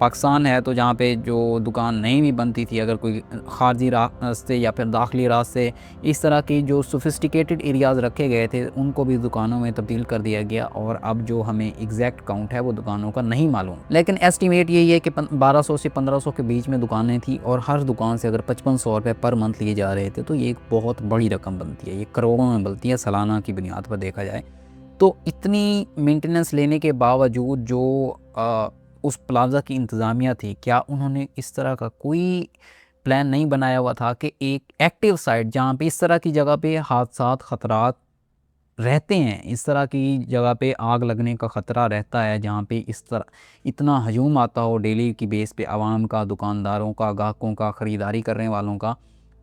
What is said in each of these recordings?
پاکستان ہے تو جہاں پہ جو دکان نہیں بھی بنتی تھی، اگر کوئی خارجی راستے یا پھر داخلی راستے اس طرح کی جو سوفسٹیکیٹڈ ایریاز رکھے گئے تھے ان کو بھی دکانوں میں تبدیل کر دیا گیا، اور اب جو ہمیں ایگزیکٹ کاؤنٹ ہے وہ دکانوں کا نہیں معلوم، لیکن ایسٹیمیٹ یہی ہے کہ 1200 سے 1500 کے بیچ میں دکانیں تھیں، اور ہر دکان سے اگر 5500 روپے پر منتھ لیے جا رہے تھے تو یہ ایک بہت بڑی رقم بنتی ہے، یہ کروڑوں میں بنتی ہے سالانہ کی بنیاد پر دیکھا جائے تو۔ اتنی مینٹیننس لینے کے باوجود جو اس پلازا کی انتظامیہ تھی، کیا انہوں نے اس طرح کا کوئی پلان نہیں بنایا ہوا تھا کہ ایک ایکٹیو سائٹ جہاں پہ اس طرح کی جگہ پہ حادثات خطرات رہتے ہیں، اس طرح کی جگہ پہ آگ لگنے کا خطرہ رہتا ہے، جہاں پہ اس طرح اتنا ہجوم آتا ہو ڈیلی کی بیس پہ عوام کا، دکانداروں کا، گاہکوں کا، خریداری کرنے والوں کا،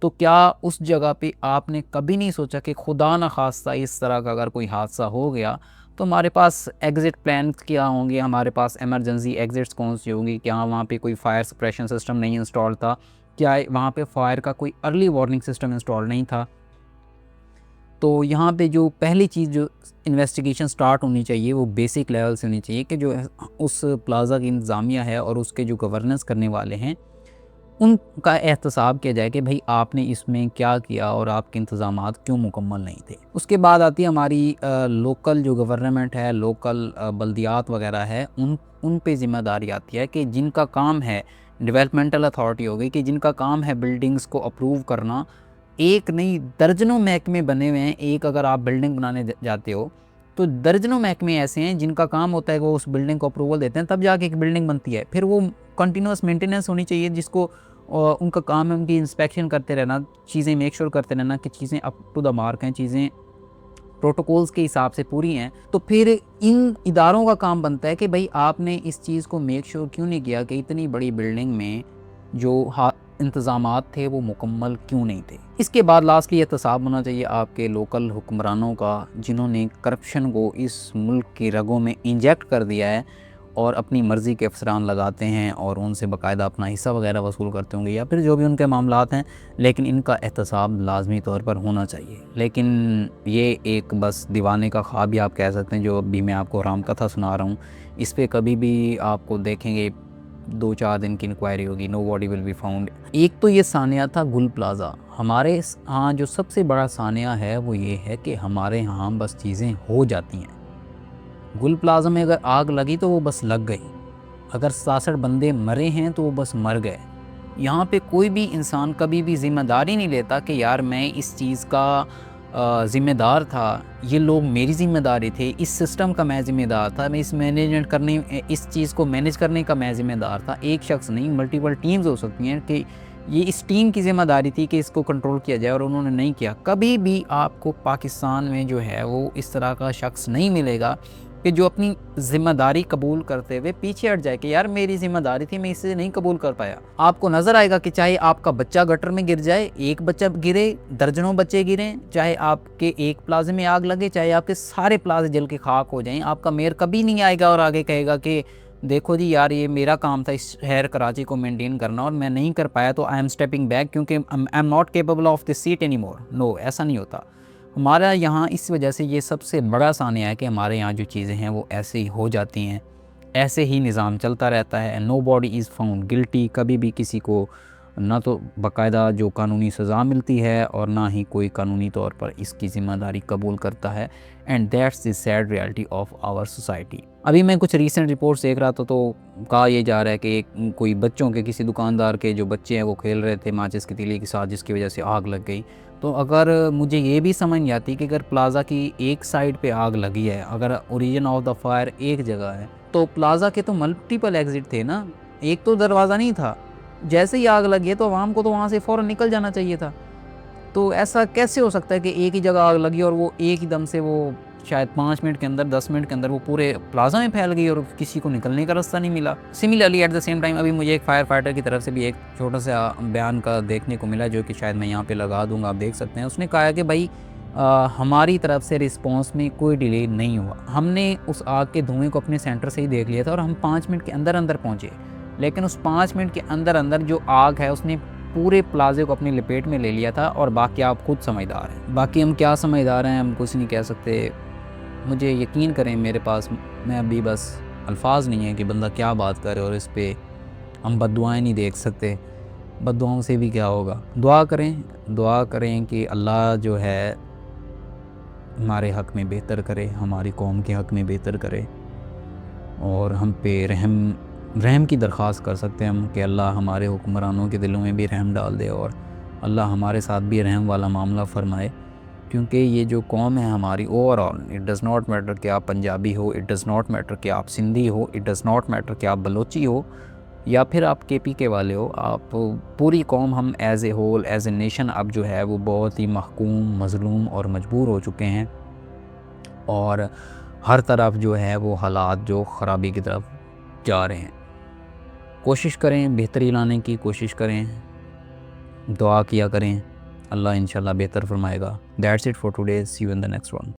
تو کیا اس جگہ پہ آپ نے کبھی نہیں سوچا کہ خدا نخواستہ اس طرح کا اگر کوئی حادثہ ہو گیا تو ہمارے پاس ایگزٹ پلانس کیا ہوں گے، ہمارے پاس ایمرجنسی ایگزٹس کون سی ہوں گی، کیا وہاں پہ کوئی فائر سپریشن سسٹم نہیں انسٹال تھا، کیا وہاں پہ فائر کا کوئی ارلی وارننگ سسٹم انسٹال نہیں تھا؟ تو یہاں پہ جو پہلی چیز جو انویسٹیگیشن سٹارٹ ہونی چاہیے وہ بیسک لیول سے ہونی چاہیے کہ جو اس پلازا کی انتظامیہ ہے اور اس کے جو گورننس کرنے والے ہیں ان کا احتساب کیا جائے کہ بھئی آپ نے اس میں کیا کیا اور آپ کے انتظامات کیوں مکمل نہیں تھے۔ اس کے بعد آتی ہے ہماری لوکل جو گورنمنٹ ہے، لوکل بلدیات وغیرہ ہے، ان پہ ذمہ داری آتی ہے کہ جن کا کام ہے ڈیولپمنٹل اتھارٹی ہو گئی کہ جن کا کام ہے بلڈنگز کو اپروو کرنا، ایک نہیں درجنوں محکمے بنے ہوئے ہیں، ایک اگر آپ بلڈنگ بنانے جاتے ہو تو درجنوں محکمے ایسے ہیں جن کا کام ہوتا ہے کہ وہ اس بلڈنگ کو اپروول دیتے ہیں، تب جا کے ایک بلڈنگ بنتی ہے، پھر وہ کنٹینیوس مینٹیننس ہونی چاہیے جس کو ان کا کام ہے ان کی انسپیکشن کرتے رہنا، چیزیں میک شور کرتے رہنا کہ چیزیں اپ ٹو دا مارک ہیں، چیزیں پروٹوکولز کے حساب سے پوری ہیں۔ تو پھر ان اداروں کا کام بنتا ہے کہ بھئی آپ نے اس چیز کو میک شور کیوں نہیں کیا کہ اتنی بڑی بلڈنگ میں جو انتظامات تھے وہ مکمل کیوں نہیں تھے۔ اس کے بعد لاسٹلی احتساب ہونا چاہیے آپ کے لوکل حکمرانوں کا جنہوں نے کرپشن کو اس ملک کی رگوں میں انجیکٹ کر دیا ہے اور اپنی مرضی کے افسران لگاتے ہیں اور ان سے باقاعدہ اپنا حصہ وغیرہ وصول کرتے ہوں گے یا پھر جو بھی ان کے معاملات ہیں، لیکن ان کا احتساب لازمی طور پر ہونا چاہیے۔ لیکن یہ ایک بس دیوانے کا خواب بھی آپ کہہ سکتے ہیں جو ابھی میں آپ کو رام کتھا سنا رہا ہوں، اس پہ کبھی بھی آپ کو دیکھیں گے 2-4 دن کی انکوائری ہوگی، نو باڈی ول بی فاؤنڈ۔ ایک تو یہ سانحہ تھا گل پلازا۔ ہمارے ہاں جو سب سے بڑا سانحہ ہے وہ یہ ہے کہ ہمارے ہاں بس چیزیں ہو جاتی ہیں۔ گل پلازا میں اگر آگ لگی تو وہ بس لگ گئی، اگر 66 بندے مرے ہیں تو وہ بس مر گئے۔ یہاں پہ کوئی بھی انسان کبھی بھی ذمہ داری نہیں لیتا کہ یار میں اس چیز کا ذمہ دار تھا، یہ لوگ میری ذمہ داری تھے، اس سسٹم کا میں ذمہ دار تھا، میں اس مینجمنٹ کرنے، اس چیز کو مینیج کرنے کا میں ذمہ دار تھا۔ ایک شخص نہیں، ملٹیپل ٹیمز ہو سکتی ہیں کہ یہ اس ٹیم کی ذمہ داری تھی کہ اس کو کنٹرول کیا جائے اور انہوں نے نہیں کیا۔ کبھی بھی آپ کو پاکستان میں جو ہے وہ اس طرح کا شخص نہیں ملے گا کہ جو اپنی ذمہ داری قبول کرتے ہوئے پیچھے ہٹ جائے کہ یار میری ذمہ داری تھی، میں اسے نہیں قبول کر پایا۔ آپ کو نظر آئے گا کہ چاہے آپ کا بچہ گٹر میں گر جائے، ایک بچہ گرے، درجنوں بچے گریں، چاہے آپ کے ایک پلازے میں آگ لگے، چاہے آپ کے سارے پلازے جل کے خاک ہو جائیں، آپ کا میئر کبھی نہیں آئے گا اور آگے کہے گا کہ دیکھو جی یار یہ میرا کام تھا اس شہر کراچی کو مینٹین کرنا اور میں نہیں کر پایا تو آئی ایم اسٹیپنگ بیک کیونکہ I am not capable of this seat anymore. No, ایسا نہیں ہوتا۔ ہمارا یہاں اس وجہ سے یہ سب سے بڑا سانحہ ہے کہ ہمارے یہاں جو چیزیں ہیں وہ ایسے ہی ہو جاتی ہیں، ایسے ہی نظام چلتا رہتا ہے۔ نو باڈی از فاؤنڈ گلٹی، کبھی بھی کسی کو نہ تو باقاعدہ جو قانونی سزا ملتی ہے اور نہ ہی کوئی قانونی طور پر اس کی ذمہ داری قبول کرتا ہے، and that's the sad reality of our society. ابھی میں کچھ ریسنٹ رپورٹس دیکھ رہا تھا تو کہا یہ جا رہا ہے کہ کوئی بچوں کے کسی دکاندار کے جو بچے ہیں وہ کھیل رہے تھے ماچس کی تیلی کے ساتھ جس کی وجہ سے آگ لگ گئی۔ تو اگر مجھے یہ بھی سمجھ نہیں آتی کہ اگر پلازا کی ایک سائڈ پہ آگ لگی ہے، اگر اوریجن آف دا فائر ایک جگہ ہے تو پلازا کے تو ملٹیپل ایگزٹ تھے نا، ایک تو دروازہ نہیں تھا۔ جیسے ہی آگ لگی ہے تو عوام کو تو وہاں سے فوراً نکل جانا چاہیے تھا۔ تو ایسا کیسے ہو سکتا ہے کہ ایک ہی جگہ آگ لگی اور وہ ایک ہی دم سے وہ شاید 5 منٹ کے اندر 10 منٹ کے اندر وہ پورے پلازا میں پھیل گئی اور کسی کو نکلنے کا راستہ نہیں ملا۔ Similarly at the same time ابھی مجھے ایک فائر فائٹر کی طرف سے بھی ایک چھوٹا سا بیان کا دیکھنے کو ملا جو کہ شاید میں یہاں پہ لگا دوں گا، آپ دیکھ سکتے ہیں۔ اس نے کہا کہ بھائی ہماری طرف سے رسپانس میں کوئی ڈیلے نہیں ہوا، ہم نے اس آگ کے دھوئیں کو اپنے سینٹر سے ہی دیکھ لیا تھا اور ہم 5 منٹ کے اندر اندر پہنچے، لیکن اس 5 منٹ کے اندر اندر جو آگ ہے اس نے پورے پلازے کو اپنی لپیٹ میں لے لیا تھا۔ اور باقی آپ خود سمجھدار ہیں، باقی ہم کیا سمجھدار ہیں ہم کچھ نہیں کہہ سکتے۔ مجھے یقین کریں میرے پاس میں ابھی بس الفاظ نہیں ہیں کہ بندہ کیا بات کرے اور اس پہ ہم بد دعائیں نہیں دیکھ سکتے، بد دعاؤں سے بھی کیا ہوگا. دعا کریں کہ اللہ جو ہے ہمارے حق میں بہتر کرے، ہماری قوم کے حق میں بہتر کرے، اور ہم پہ رحم کی درخواست کر سکتے ہیں ہم کہ اللہ ہمارے حکمرانوں کے دلوں میں بھی رحم ڈال دے، اور اللہ ہمارے ساتھ بھی رحم والا معاملہ فرمائے. کیونکہ یہ جو قوم ہے ہماری over all, it does not matter کہ آپ پنجابی ہو، اٹ ڈز ناٹ میٹر کہ آپ سندھی ہو، اٹ ڈز ناٹ میٹر کہ آپ بلوچی ہو یا پھر آپ کے پی کے والے ہو، آپ پوری قوم ہم as a whole as a nation اب جو ہے وہ بہت ہی محکوم، مظلوم اور مجبور ہو چکے ہیں، اور ہر طرف جو ہے وہ حالات جو خرابی کی طرف جا رہے ہیں. کوشش کریں بہتری لانے کی، کوشش کریں، دعا کیا کریں، اللہ انشاءاللہ بہتر فرمائے گا. That's it for today, see you in the next one.